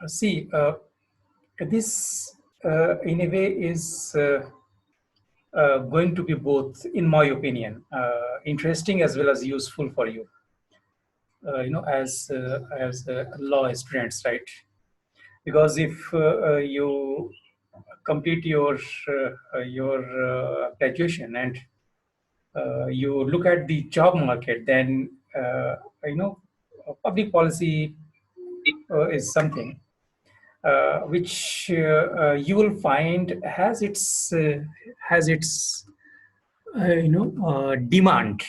See, this in a way is going to be both, in my opinion, interesting as well as useful for you. As law students, right? Because if you complete your graduation and you look at the job market, then you know public policy is something which you will find has its demand,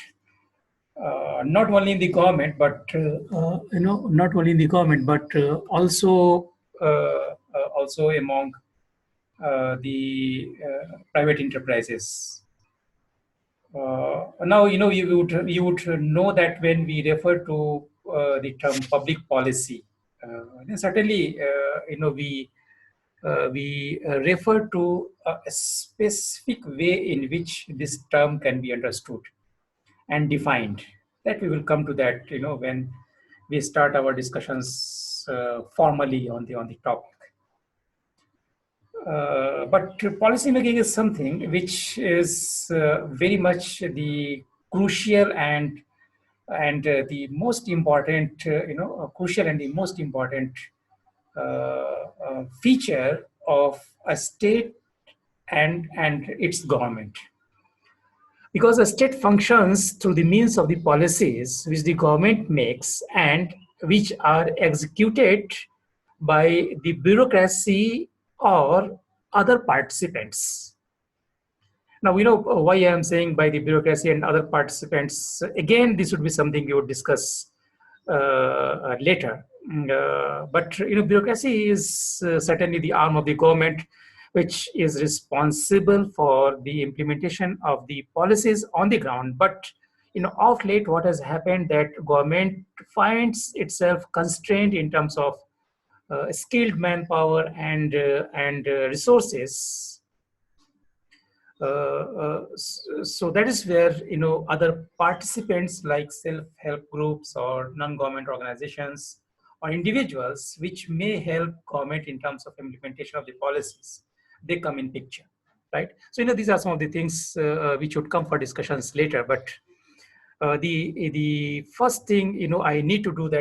not only in the government, but not only in the government, but also among the private enterprises. Now, you would know that when we refer to the term public policy, then certainly, we refer to a specific way in which this term can be understood and defined. That we will come to that, when we start our discussions formally on the topic. But policy making is something which is very much the crucial and the most important, crucial and the most important feature of a state and its government. Because a state functions through the means of the policies which the government makes and which are executed by the bureaucracy or other participants. Now, we know why I am saying by the bureaucracy and other participants. Again, this would be something we would discuss later. But bureaucracy is certainly the arm of the government which is responsible for the implementation of the policies on the ground. But of late, what has happened that government finds itself constrained in terms of skilled manpower and resources. So that is where other participants like self-help groups or non-government organizations or individuals which may help government in terms of implementation of the policies, they come in picture, right? So these are some of the things which would come for discussions later. But the first thing I need to do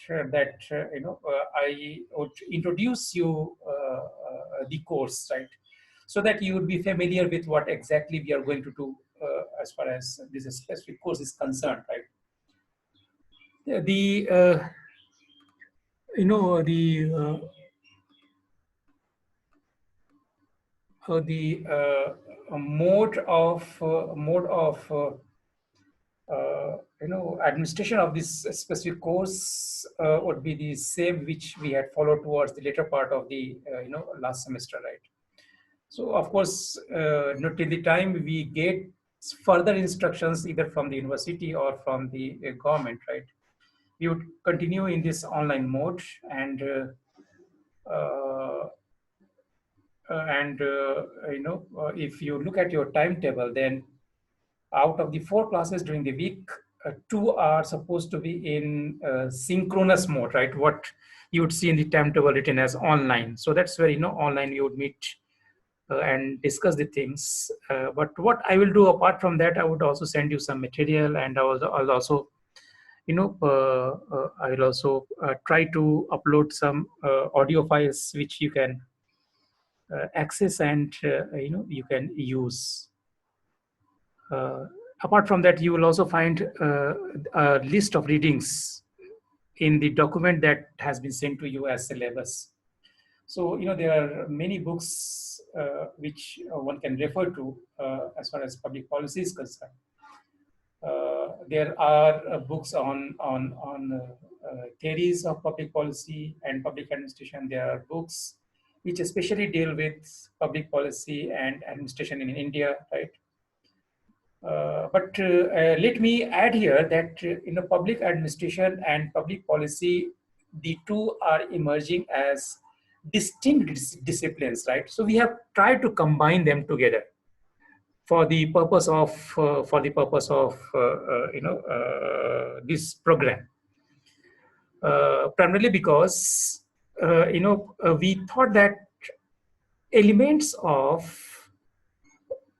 I would introduce you the course, right? So that you would be familiar with what exactly we are going to do as far as this specific course is concerned, right? The mode of administration of this specific course would be the same which we had followed towards the later part of the last semester, right? So of course, till the time we get further instructions either from the university or from the government, right? We would continue in this online mode, and if you look at your timetable, then out of the 4 classes during the week, 2 are supposed to be in synchronous mode, right? What you would see in the timetable written as online. So that's where online you would meet and discuss the things. But what I will do apart from that, I would also send you some material, and I'll also I will also try to upload some audio files which you can access and you can use. Apart from that, you will also find a list of readings in the document that has been sent to you as syllabus. So there are many books which one can refer to as far as public policy is concerned. There are books on theories of public policy and public administration. There are books which especially deal with public policy and administration in India, right? But let me add here that public administration and public policy, the two are emerging as distinct disciplines, right? So we have tried to combine them together for the purpose of this program, primarily because we thought that elements of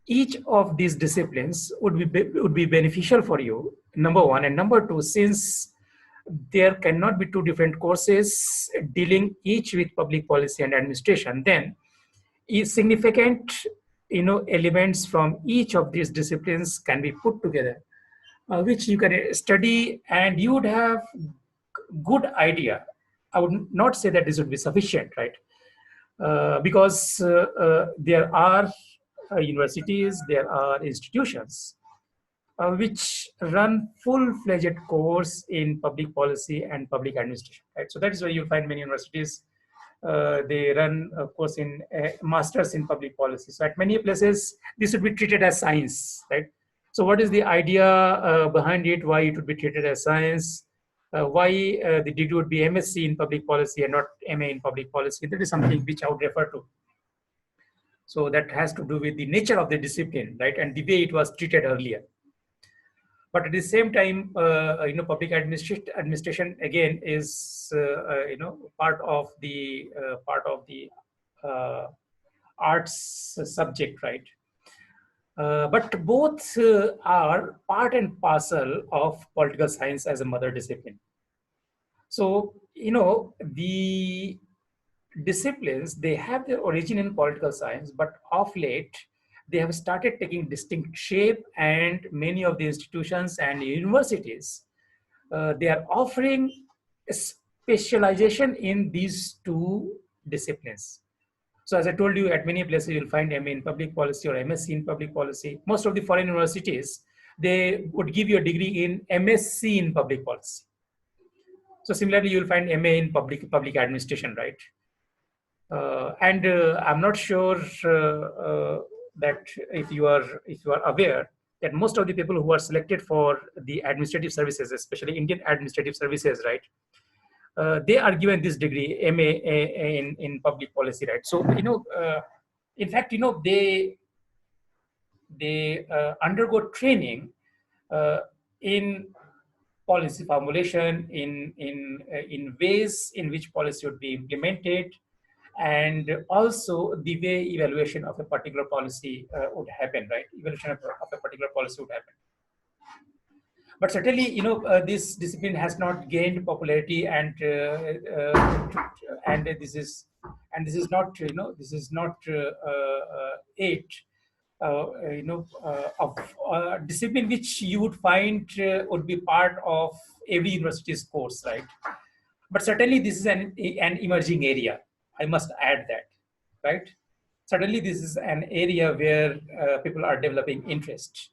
each of these disciplines would be beneficial for you, number one. And number two, since there cannot be two different courses dealing each with public policy and administration, then significant elements from each of these disciplines can be put together, which you can study, and you would have good idea. I would not say that this would be sufficient, right? Because there are universities, there are institutions which run full-fledged course in public policy and public administration, right? So that is why you find many universities, they run a course in masters in public policy. So at many places, this would be treated as science, right? So what is the idea behind it? Why it would be treated as science? Why the degree would be MSc in public policy and not MA in public policy? That is something which I would refer to. So that has to do with the nature of the discipline, right? And the way it was treated earlier. But at the same time, public administration again is part of the arts subject, right? But both are part and parcel of political science as a mother discipline. So the disciplines, they have their origin in political science, but of late they have started taking distinct shape, and many of the institutions and universities, they are offering a specialization in these two disciplines. So as I told you, at many places you'll find MA in public policy or MSc in public policy. Most of the foreign universities, they would give you a degree in MSc in public policy. So similarly, you'll find MA in public administration, right? And I'm not sure that if you are aware that most of the people who are selected for the administrative services, especially Indian administrative services, right, they are given this degree MA in public policy, right? So in fact, they undergo training in policy formulation, in ways in which policy would be implemented, and also the way evaluation of a particular policy would happen, right? Evaluation of a particular policy would happen. But certainly, this discipline has not gained popularity, and this is not, it. Of discipline which you would find would be part of every university's course, right? But certainly this is an emerging area. I must add that, right? Certainly this is an area where people are developing interest.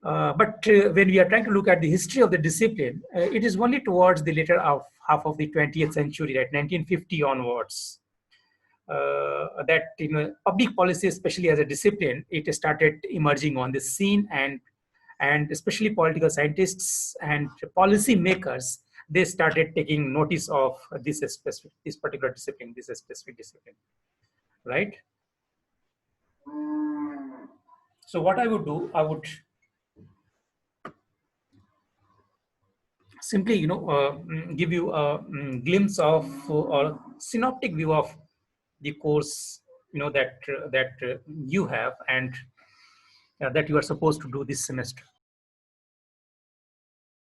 But when we are trying to look at the history of the discipline, it is only towards the later half of the 20th century, right, 1950 onwards, that public policy, especially as a discipline, it started emerging on the scene, and especially political scientists and policy makers, they started taking notice of this particular discipline, this specific discipline, right? So what I would do, I would simply give you a glimpse of or synoptic view of the course that you have, and that you are supposed to do this semester.